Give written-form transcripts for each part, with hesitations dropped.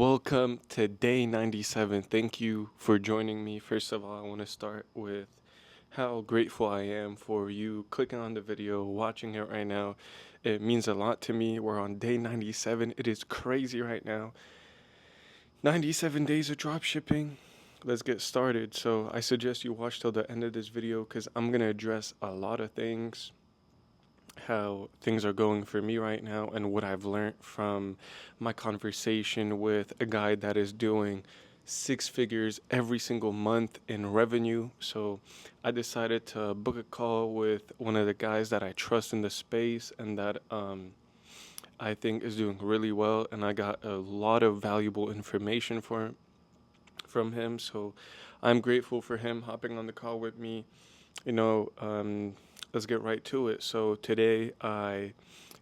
Welcome to day 97. Thank you for joining me. First of all, I want to start with how grateful I am for you clicking on the video, watching it right now. It means a lot to me. We're on day 97. It is crazy right now. 97 days of dropshipping. Let's get started. So, I suggest you watch till the end of this video because I'm going to address a lot of things, how things are going for me right now, and what I've learned from my conversation with a guy that is doing six figures every single month in revenue. So I decided to book a call with one of the guys that I trust in the space and that I think is doing really well, and I got a lot of valuable information from him. So I'm grateful for him hopping on the call with me. you know, um, let's get right to it. So today I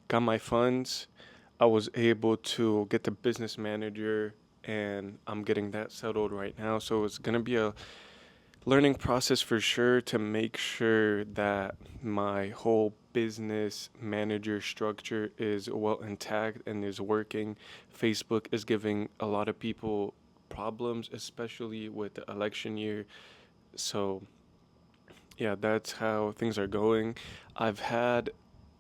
got my funds. I was able to get the business manager and I'm getting that settled right now. So it's going to be a learning process for sure to make sure that my whole business manager structure is well intact and is working. Facebook is giving a lot of people problems, especially with the election year. So yeah, that's how things are going. I've had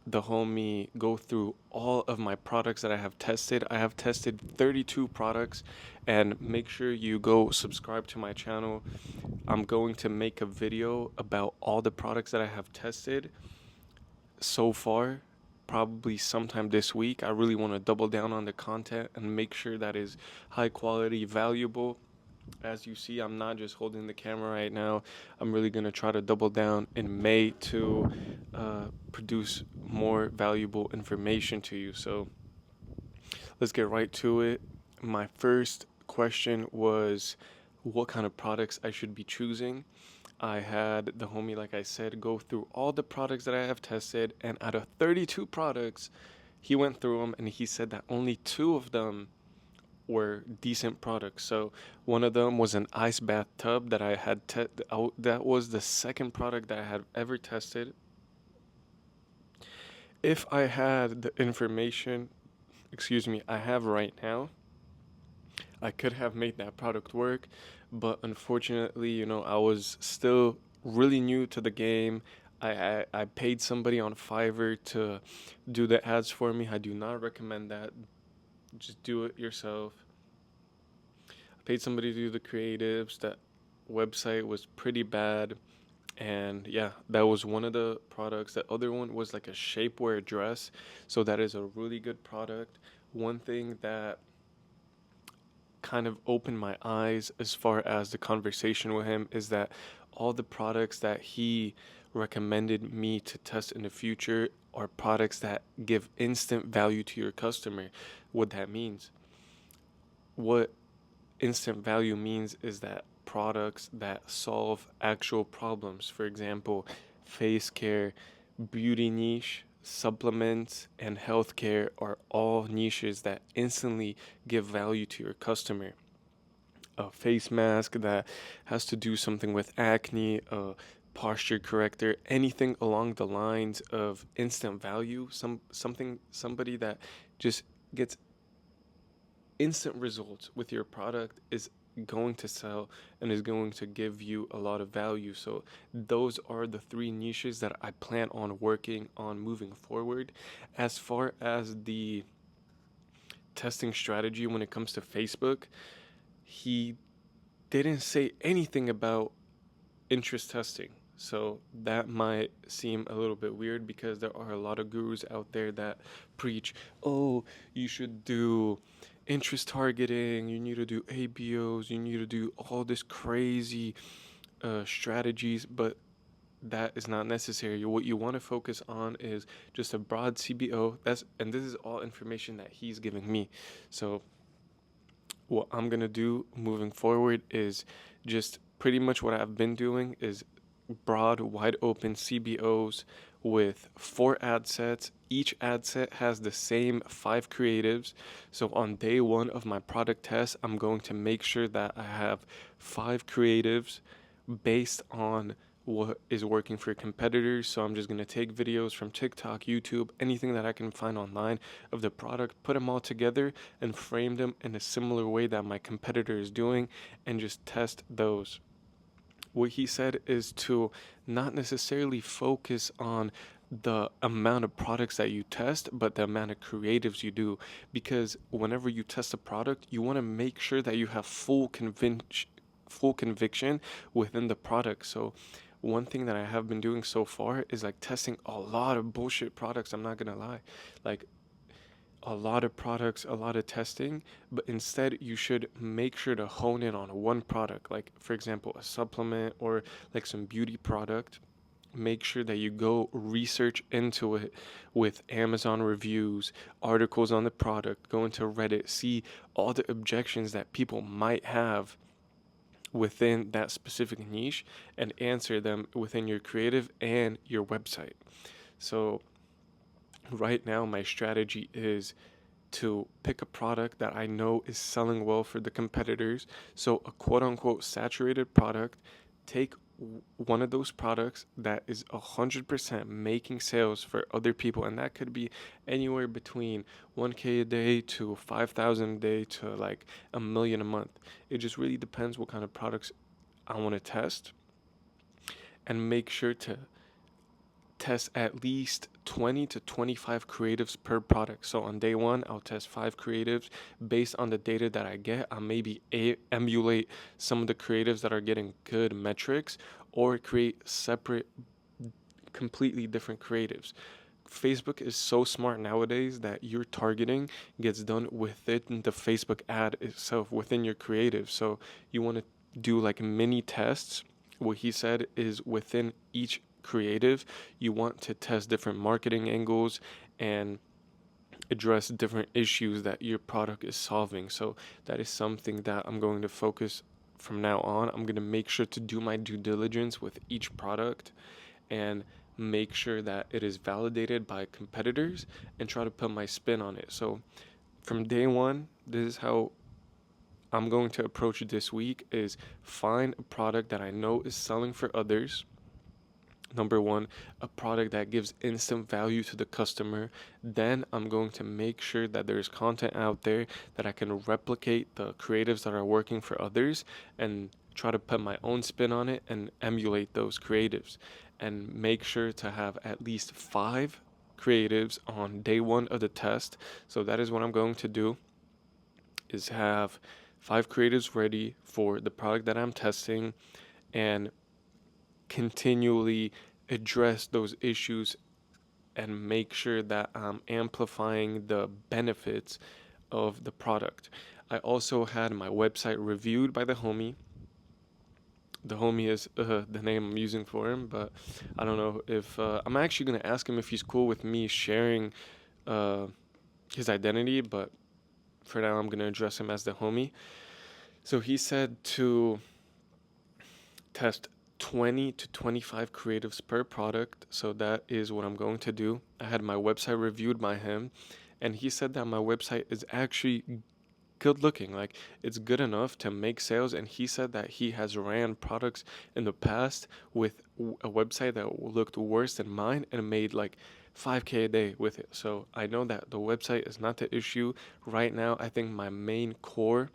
the homie go through all of my products that I have tested. I have tested 32 products, and make sure you go subscribe to my channel. I'm going to make a video about all the products that I have tested so far, probably sometime this week. I really want to double down on the content and make sure that is high quality, valuable. As you see, I'm not just holding the camera right now. I'm really going to try to double down in May to produce more valuable information to you. So let's get right to it. My first question was what kind of products I should be choosing. I had the homie, like I said, go through all the products that I have tested, and out of 32 products, he went through them and he said that only two of them were decent products. So one of them was an ice bath tub that I had that was the second product that I had ever tested. If I had the information, excuse me, I have right now, I could have made that product work, but unfortunately, I was still really new to the game. I paid somebody on Fiverr to do the ads for me. I do not recommend that. Just do it yourself. I paid somebody to do the creatives. That website was pretty bad. And yeah, that was one of the products. The other one was like a shapewear dress. So that is a really good product. One thing that kind of opened my eyes as far as the conversation with him is that all the products that he recommended me to test in the future are products that give instant value to your customer. What that means, what instant value means is that products that solve actual problems, for example, face care, beauty niche, supplements, and healthcare are all niches that instantly give value to your customer. A face mask that has to do something with acne, a posture corrector, anything along the lines of instant value, somebody that just gets instant results with your product is going to sell and is going to give you a lot of value. So those are the three niches that I plan on working on moving forward. As far as the testing strategy when it comes to Facebook, he didn't say anything about interest testing. So that might seem a little bit weird because there are a lot of gurus out there that preach, oh, you should do interest targeting, you need to do ABOs, you need to do all this crazy strategies, but that is not necessary. What you want to focus on is just a broad CBO. And this is all information that he's giving me. So what I'm gonna do moving forward is just pretty much what I've been doing is broad, wide open CBOs with 4 ad sets. Each ad set has the same 5 creatives. So on day one of my product test, I'm going to make sure that I have 5 creatives based on what is working for competitors. So I'm just going to take videos from TikTok, YouTube, anything that I can find online of the product, put them all together and frame them in a similar way that my competitor is doing, and just test those. What he said is to not necessarily focus on the amount of products that you test, but the amount of creatives you do. Because whenever you test a product, you want to make sure that you have full conviction within the product. So one thing that I have been doing so far is like testing a lot of bullshit products. I'm not gonna lie. Like a lot of products, a lot of testing, but instead you should make sure to hone in on one product, like for example, a supplement or like some beauty product. Make sure that you go research into it with Amazon reviews, articles on the product, go into Reddit, see all the objections that people might have within that specific niche and answer them within your creative and your website. So, right now, my strategy is to pick a product that I know is selling well for the competitors. So, a quote unquote saturated product, take one of those products that is 100% making sales for other people. And that could be anywhere between 1K a day to 5,000 a day to like a million a month. It just really depends what kind of products I want to test, and make sure to test at least 20 to 25 creatives per product. So on day one, I'll test 5 creatives. Based on the data that I get, I'll maybe emulate some of the creatives that are getting good metrics, or create separate, completely different creatives. Facebook is so smart nowadays that your targeting gets done within the Facebook ad itself, within your creative. So you want to do like mini tests. What he said is within each creative, you want to test different marketing angles and address different issues that your product is solving. So that is something that I'm going to focus from now on. I'm going to make sure to do my due diligence with each product and make sure that it is validated by competitors and try to put my spin on it. So from day one, this is how I'm going to approach this week: is find a product that I know is selling for others. Number one, a product that gives instant value to the customer. Then I'm going to make sure that there's content out there that I can replicate the creatives that are working for others, and try to put my own spin on it and emulate those creatives. And make sure to have at least 5 creatives on day one of the test. So that is what I'm going to do, is have 5 creatives ready for the product that I'm testing, and continually address those issues and make sure that I'm amplifying the benefits of the product. I also had my website reviewed by the homie. The homie is the name I'm using for him, but I don't know if I'm actually going to ask him if he's cool with me sharing uh, his identity, but for now I'm going to address him as the homie. So he said to test 20 to 25 creatives per product. So that is what I'm going to do. I had my website reviewed by him, and he said that my website is actually good looking. Like, it's good enough to make sales. And he said that he has ran products in the past with a website that looked worse than mine and made like 5K a day with it. So I know that the website is not the issue right now. I think my main core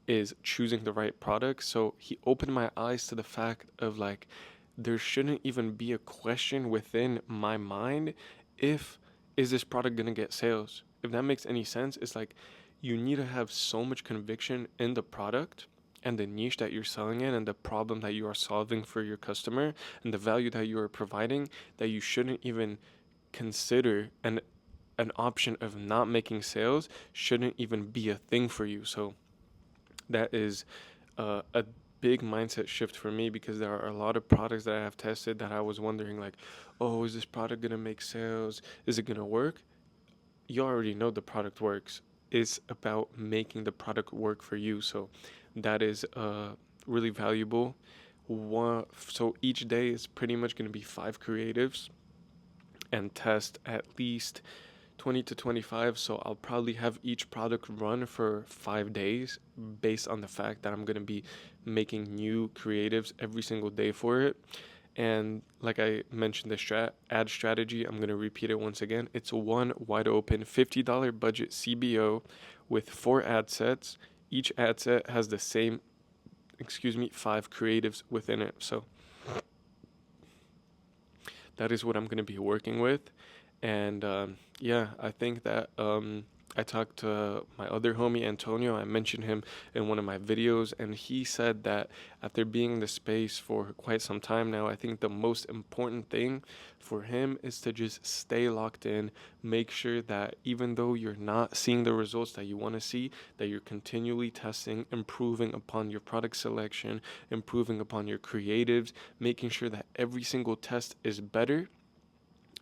is choosing the right product. So he opened my eyes to the fact of like, there shouldn't even be a question within my mind if, is this product gonna get sales? If that makes any sense, it's like you need to have so much conviction in the product and the niche that you're selling in and the problem that you are solving for your customer and the value that you are providing, that you shouldn't even consider an option of not making sales shouldn't even be a thing for you. So that is a big mindset shift for me, because there are a lot of products that I have tested that I was wondering like, oh, is this product gonna make sales? Is it gonna work? You already know the product works. It's about making the product work for you. So that is really valuable. So each day is pretty much going to be 5 creatives and test at least 20 to 25. So I'll probably have each product run for 5 days, based on the fact that I'm going to be making new creatives every single day for it. And like I mentioned, the ad strategy, I'm going to repeat it once again. It's one wide open $50 budget CBO with 4 ad sets. Each ad set has the same, 5 creatives within it. So that is what I'm going to be working with. And yeah, I think that I talked to my other homie, Antonio. I mentioned him in one of my videos, and he said that after being in the space for quite some time now, I think the most important thing for him is to just stay locked in, make sure that even though you're not seeing the results that you want to see, that you're continually testing, improving upon your product selection, improving upon your creatives, making sure that every single test is better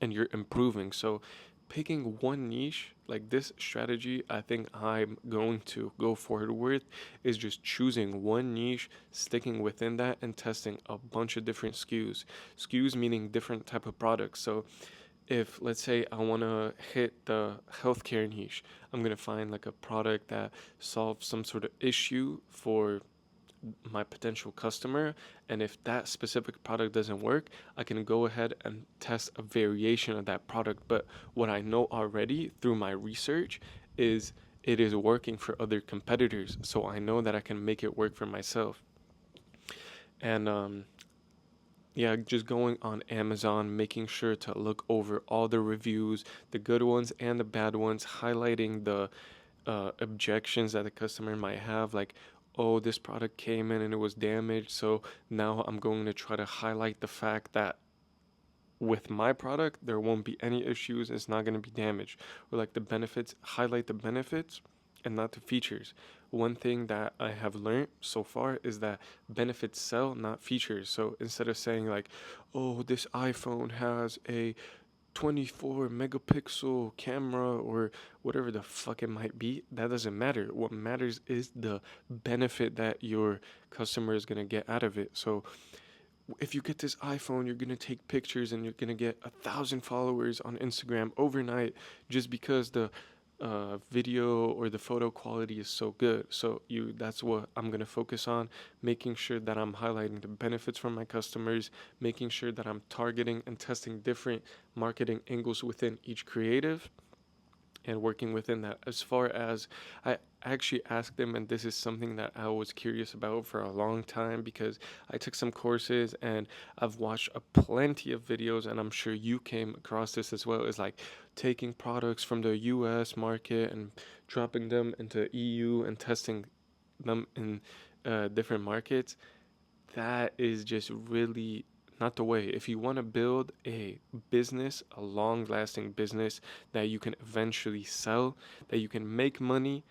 and you're improving. So picking one niche like this strategy, I think I'm going to go forward with is just choosing one niche, sticking within that, and testing a bunch of different SKUs meaning different type of products. So if let's say I want to hit the healthcare niche, I'm going to find like a product that solves some sort of issue for my potential customer. And if that specific product doesn't work, I can go ahead and test a variation of that product. But what I know already through my research is it is working for other competitors, so I know that I can make it work for myself. And yeah, just going on Amazon, making sure to look over all the reviews, the good ones and the bad ones, highlighting the objections that the customer might have, like, oh, this product came in and it was damaged. So now I'm going to try to highlight the fact that with my product, there won't be any issues. It's not going to be damaged. Or like the benefits, highlight the benefits and not the features. One thing that I have learned so far is that benefits sell, not features. So instead of saying like, oh, this iPhone has a 24 megapixel camera or whatever the fuck it might be, that doesn't matter. What matters is the benefit that your customer is going to get out of it. So if you get this iPhone, you're gonna take pictures and you're gonna get 1,000 followers on Instagram overnight just because the video or the photo quality is so good. So that's what I'm gonna focus on, making sure that I'm highlighting the benefits for my customers, making sure that I'm targeting and testing different marketing angles within each creative and working within that. As far as I actually asked them, and this is something that I was curious about for a long time because I took some courses and I've watched a plenty of videos, and I'm sure you came across this as well, is like taking products from the US market and dropping them into EU and testing them in different markets. That is just really not the way. If you want to build a business, a long lasting business that you can eventually sell, that you can make money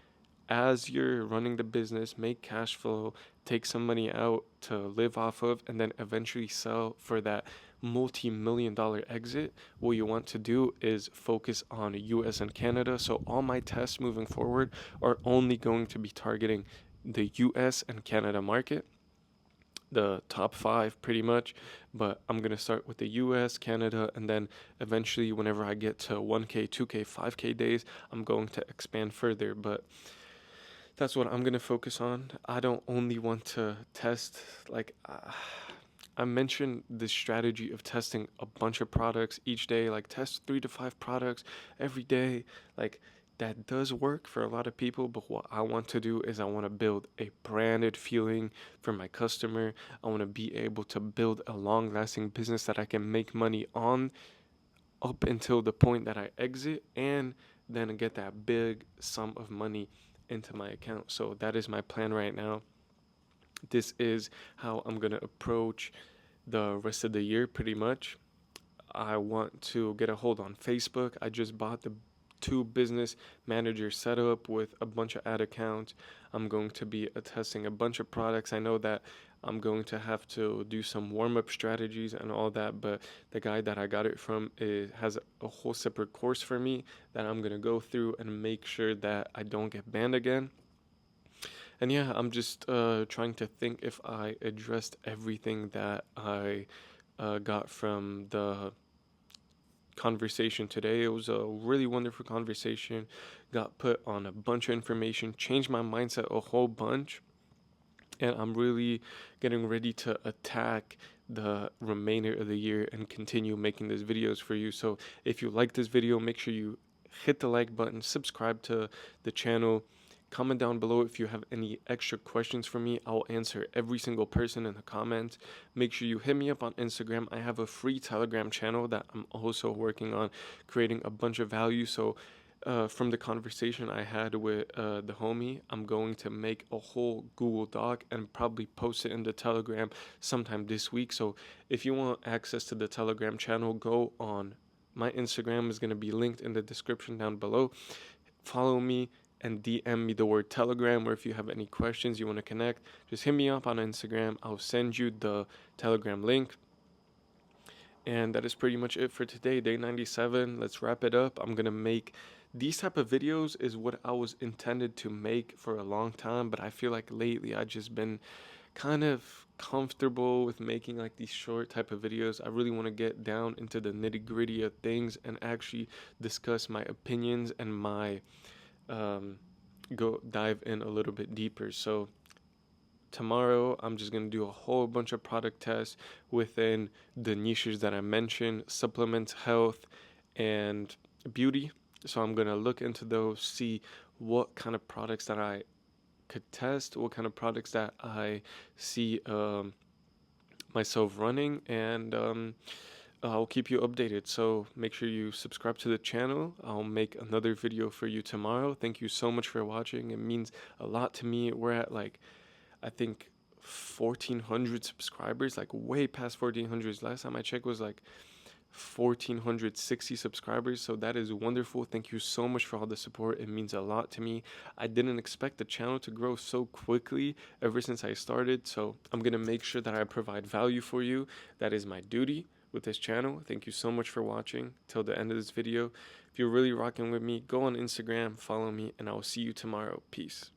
as you're running the business, make cash flow, take some money out to live off of, and then eventually sell for that multi-million-dollar exit, what you want to do is focus on US and Canada. So all my tests moving forward are only going to be targeting the US and Canada market, the top 5 pretty much, but I'm going to start with the US, Canada, and then eventually whenever I get to 1K, 2K, 5K days, I'm going to expand further. But that's what I'm going to focus on. I don't only want to test like I mentioned the strategy of testing a bunch of products each day, like test 3 to 5 products every day. Like that does work for a lot of people, but what I want to do is I want to build a branded feeling for my customer. I want to be able to build a long lasting business that I can make money on up until the point that I exit, and then get that big sum of money into my account. So that is my plan right now. This is how I'm going to approach the rest of the year pretty much. I want to get a hold on Facebook. I just bought the 2 business manager setup with a bunch of ad accounts. I'm going to be testing a bunch of products. I know that I'm going to have to do some warm up strategies and all that, but the guy that I got it from has a whole separate course for me that I'm going to go through and make sure that I don't get banned again. And yeah, I'm just trying to think if I addressed everything that I got from the conversation today. It was a really wonderful conversation. Got put on a bunch of information, changed my mindset a whole bunch. and I'm really getting ready to attack the remainder of the year and continue making these videos for you. So if you like this video, make sure you hit the like button, subscribe to the channel, comment down below if you have any extra questions for me. I'll answer every single person in the comments. Make sure you hit me up on Instagram. I have a free Telegram channel that I'm also working on creating a bunch of value. So from the conversation I had with the homie, I'm going to make a whole Google Doc and probably post it in the Telegram sometime this week. So if you want access to the Telegram channel, go on. My Instagram is going to be linked in the description down below. Follow me and DM me the word Telegram, or if you have any questions you want to connect, just hit me up on Instagram. I'll send you the Telegram link. And that is pretty much it for today, day 97. Let's wrap it up. I'm going to make these type of videos is what I was intended to make for a long time, but I feel like lately I've just been kind of comfortable with making like these short type of videos. I really want to get down into the nitty-gritty of things and actually discuss my opinions and my go dive in a little bit deeper. So tomorrow I'm just going to do a whole bunch of product tests within the niches that I mentioned: supplements, health, and beauty. So I'm going to look into those, see what kind of products that I could test, what kind of products that I see myself running, and I'll keep you updated. So make sure you subscribe to the channel. I'll make another video for you tomorrow. Thank you so much for watching. It means a lot to me. We're at like, I think 1,400 subscribers, like way past 1,400. Last time I checked was like 1,460 subscribers. So that is wonderful. Thank you so much for all the support. It means a lot to me. I didn't expect the channel to grow so quickly ever since I started. So I'm going to make sure that I provide value for you. That is my duty with this channel. Thank you so much for watching till the end of this video. If you're really rocking with me, go on Instagram, follow me, and I will see you tomorrow. Peace.